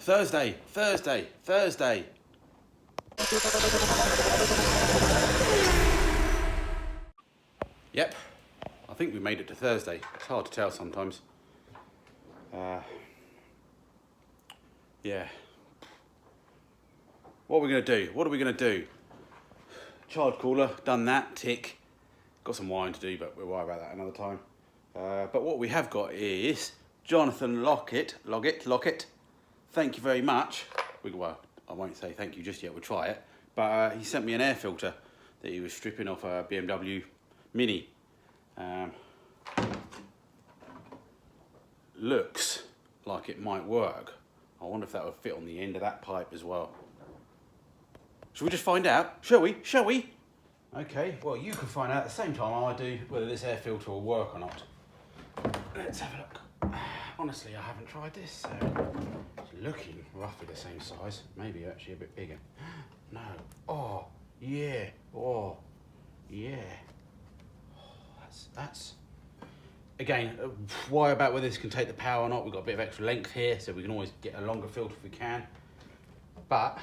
Thursday. Yep, I think we made it to Thursday. It's hard to tell sometimes. Yeah. What are we going to do? Child cooler, done that, tick. Got some wine to do, but we'll worry about that another time. But what we have got is Jonathan Lockett. Thank you very much. Well, I won't say thank you just yet, we'll try it. But he sent me an air filter that he was stripping off a BMW Mini. Looks like it might work. I wonder if that would fit on the end of that pipe as well. Shall we just find out? Shall we? Okay, well you can find out at the same time I do whether this air filter will work or not. Let's have a look. Honestly, I haven't tried this, so it's looking roughly the same size. Maybe actually a bit bigger. No. Oh, yeah. Oh, yeah. That's... Again, why about whether this can take the power or not? We've got a bit of extra length here, so we can always get a longer filter if we can. But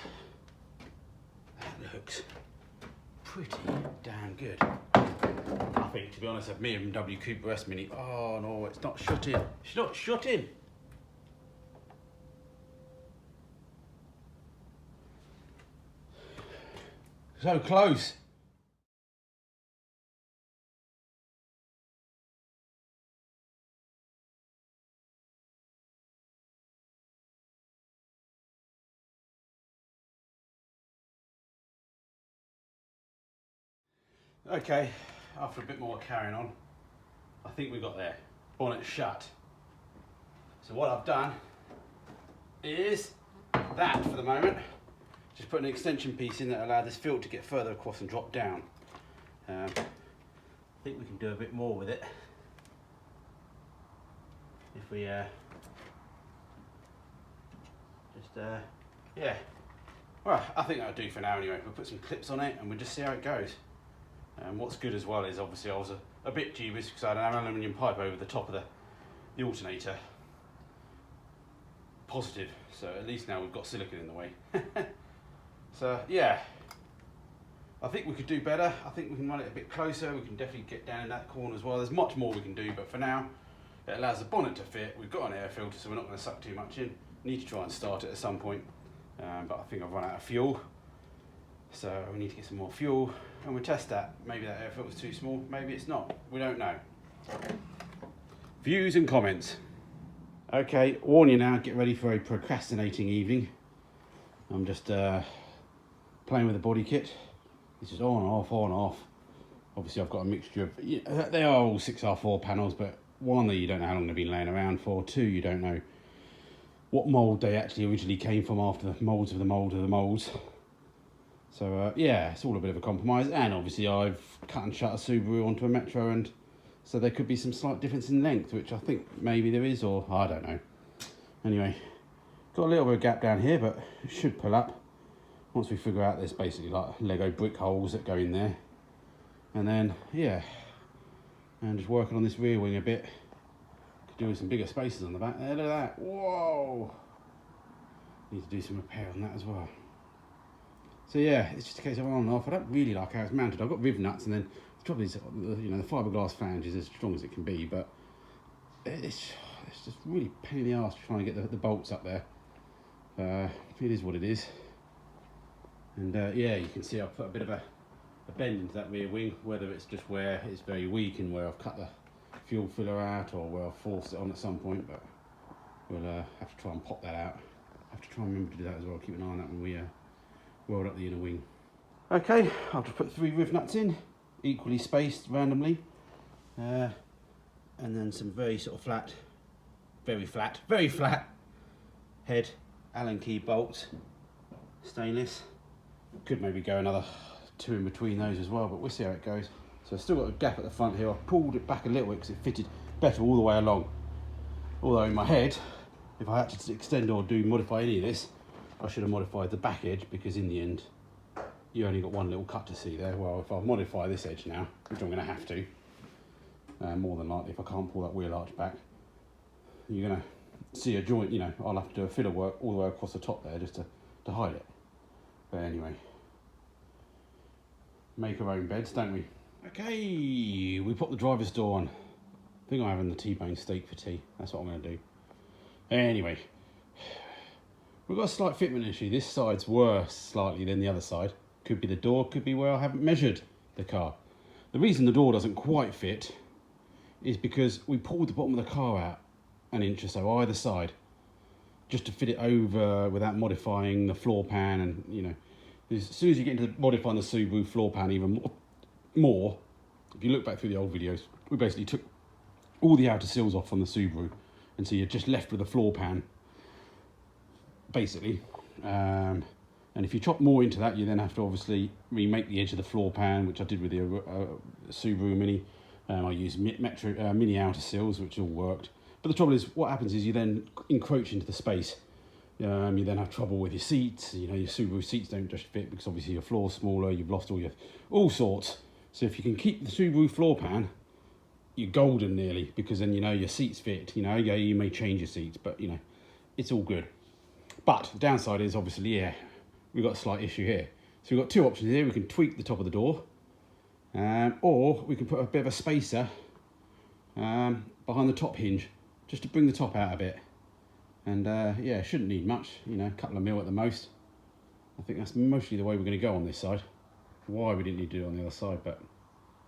that looks pretty damn good. I think, to be honest, a BMW Cooper S Mini. Oh no, it's not shutting. It's not shutting. So close. Okay, after a bit more carrying on, I think we got there. Bonnet shut. So what I've done is that for the moment. Just put an extension piece in that allowed this filter to get further across and drop down. I think we can do a bit more with it. If we yeah. Well, I think that'll do for now anyway. We'll put some clips on it and we'll just see how it goes. What's good as well is obviously I was a bit dubious because I had an aluminium pipe over the top of the alternator. Positive, so at least now we've got silicone in the way. So yeah, I think we could do better. I think we can run it a bit closer. We can definitely get down in that corner as well. There's much more we can do, but for now, it allows the bonnet to fit. We've got an air filter, so we're not going to suck too much in. Need to try and start it at some point, but I think I've run out of fuel. So we need to get some more fuel and we'll test that. Maybe that air filter's too small, maybe it's not. We don't know. Views and comments. Okay, warn you now, get ready for a procrastinating evening. I'm just playing with the body kit. This is on, off. Obviously I've got a mixture of, they are all 6R4 panels, but one, that you don't know how long they've been laying around for. Two, you don't know what mould they actually originally came from after the moulds of the mould of the moulds. So yeah, it's all a bit of a compromise, and obviously I've cut and shut a Subaru onto a Metro, and so there could be some slight difference in length, which I think maybe there is, or I don't know. Anyway, got a little bit of gap down here, but it should pull up once we figure out there's basically like Lego brick holes that go in there. And then, yeah, and just working on this rear wing a bit. Could do with some bigger spaces on the back. There, look at that, whoa! Need to do some repair on that as well. So yeah, it's just a case of on and off. I don't really like how it's mounted. I've got riv nuts, and then the trouble is, you know, the fiberglass flange is as strong as it can be, but it's just really a pain in the arse trying to get the bolts up there. It is what it is. And yeah, you can see I've put a bit of a bend into that rear wing, whether it's just where it's very weak and where I've cut the fuel filler out, or where I've forced it on at some point, but we'll have to try and pop that out. I have to try and remember to do that as well, keep an eye on that when we weld up the inner wing. Okay, I've just put 3 riv nuts in, equally spaced randomly, and then some very sort of flat, very flat head Allen key bolts, stainless. Could maybe go another 2 in between those as well, but we'll see how it goes. So I've still got a gap at the front here. I've pulled it back a little bit because it fitted better all the way along. Although in my head, if I had to extend or modify any of this, I should have modified the back edge, because in the end, you only got one little cut to see there. Well, if I modify this edge now, which I'm going to have to, more than likely if I can't pull that wheel arch back, you're going to see a joint, you know, I'll have to do a filler work all the way across the top there just to hide it. But anyway, make our own beds, don't we? Okay, we put the driver's door on. I think I'm having the T-bone steak for tea. That's what I'm going to do. Anyway, we've got a slight fitment issue. This side's worse slightly than the other side. Could be the door, could be where I haven't measured the car. The reason the door doesn't quite fit is because we pulled the bottom of the car out an inch or so either side just to fit it over without modifying the floor pan. And you know, as soon as you get into modifying the Subaru floor pan even more, if you look back through the old videos, we basically took all the outer seals off on the Subaru, and so you're just left with a floor pan basically. And if you chop more into that, you then have to obviously remake the edge of the floor pan, which I did with the Subaru Mini. I used mini outer seals, which all worked. But the trouble is, what happens is you then encroach into the space. You then have trouble with your seats. You know, your Subaru seats don't just fit because obviously your floor's smaller. You've lost all sorts. So if you can keep the Subaru floor pan, you're golden nearly, because then you know your seats fit. You know, yeah, you may change your seats, but you know, it's all good. But the downside is obviously, yeah, we've got a slight issue here. So we've got two options here. We can tweak the top of the door, or we can put a bit of a spacer behind the top hinge, just to bring the top out a bit. And yeah, shouldn't need much, you know, a couple of mil at the most. I think that's mostly the way we're going to go on this side. Why we didn't need to do it on the other side, but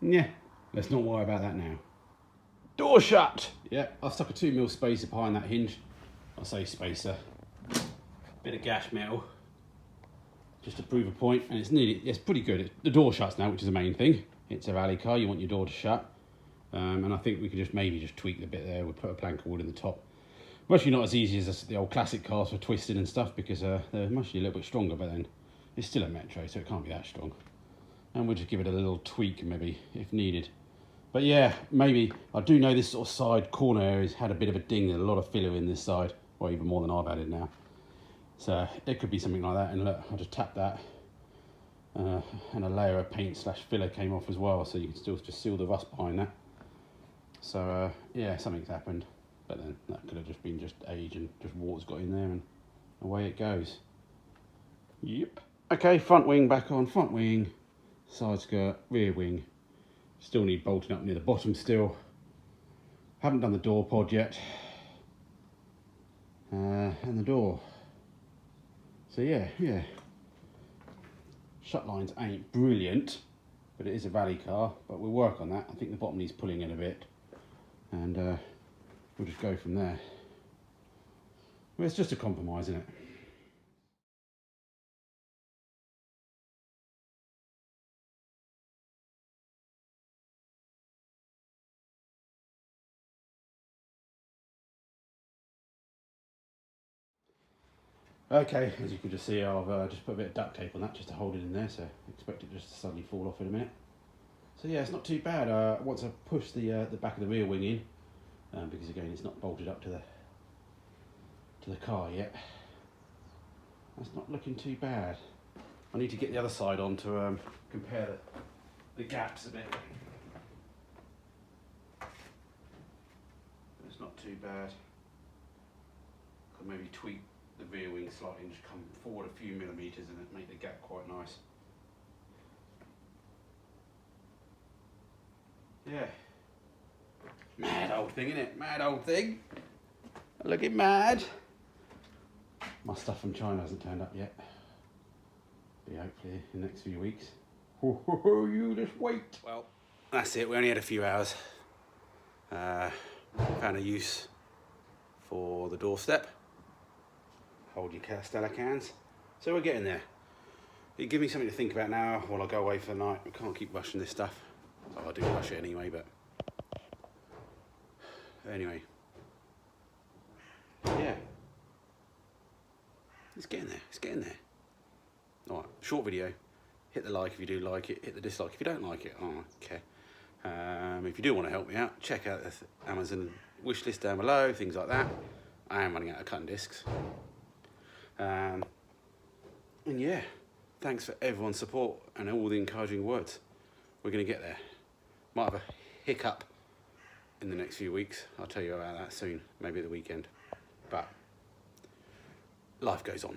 yeah, let's not worry about that now. Door shut! Yeah, I've stuck a 2mm spacer behind that hinge. I say spacer, bit of gash metal, just to prove a point, and it's pretty good. The door shuts now, which is the main thing. It's a rally car, you want your door to shut. And I think we could maybe just tweak the bit there. We'll put a plank of wood in the top. Mostly not as easy as the old classic cars for twisting and stuff, because they're mostly a little bit stronger, but then it's still a Metro, so it can't be that strong. And we'll just give it a little tweak maybe, if needed. But yeah, maybe, I do know this sort of side corner area's had a bit of a ding and a lot of filler in this side, or even more than I've added now. So it could be something like that, and look, I'll just tap that. And a layer of paint / filler came off as well, so you can still just seal the rust behind that. So yeah, something's happened, but then that could have just been just age and just water's got in there, and away it goes. Yep. Okay, front wing back on, front wing, side skirt, rear wing. Still need bolting up near the bottom still. Haven't done the door pod yet. And the door. So yeah. Shut lines ain't brilliant, but it is a rally car, but we'll work on that. I think the bottom needs pulling in a bit, and we'll just go from there. Well, it's just a compromise, isn't it? Okay, as you can just see, I've just put a bit of duct tape on that just to hold it in there, so expect it just to suddenly fall off in a minute. So yeah, it's not too bad. Once I push the back of the rear wing in, because again it's not bolted up to the car yet. That's not looking too bad. I need to get the other side on to compare the gaps a bit. It's not too bad. Could maybe tweak the rear wing slightly and just come forward a few millimetres and make the gap quite nice. Yeah. Mad old thing, isn't it? Mad old thing. Looking mad. My stuff from China hasn't turned up yet. Be hopefully in the next few weeks. You just wait. Well, that's it. We only had a few hours. Found a use for the doorstep. Hold your Stella cans. So we're getting there. It gives me something to think about now while I go away for the night. We can't keep rushing this stuff. Oh, I do rush it anyway, but anyway. Yeah. It's getting there. It's getting there. Alright, short video. Hit the like if you do like it. Hit the dislike if you don't like it. Oh, okay. If you do want to help me out, check out the Amazon wish list down below, things like that. I am running out of cutting discs. And yeah, thanks for everyone's support and all the encouraging words. We're going to get there. Might have a hiccup in the next few weeks. I'll tell you about that soon, maybe at the weekend. but life goes on.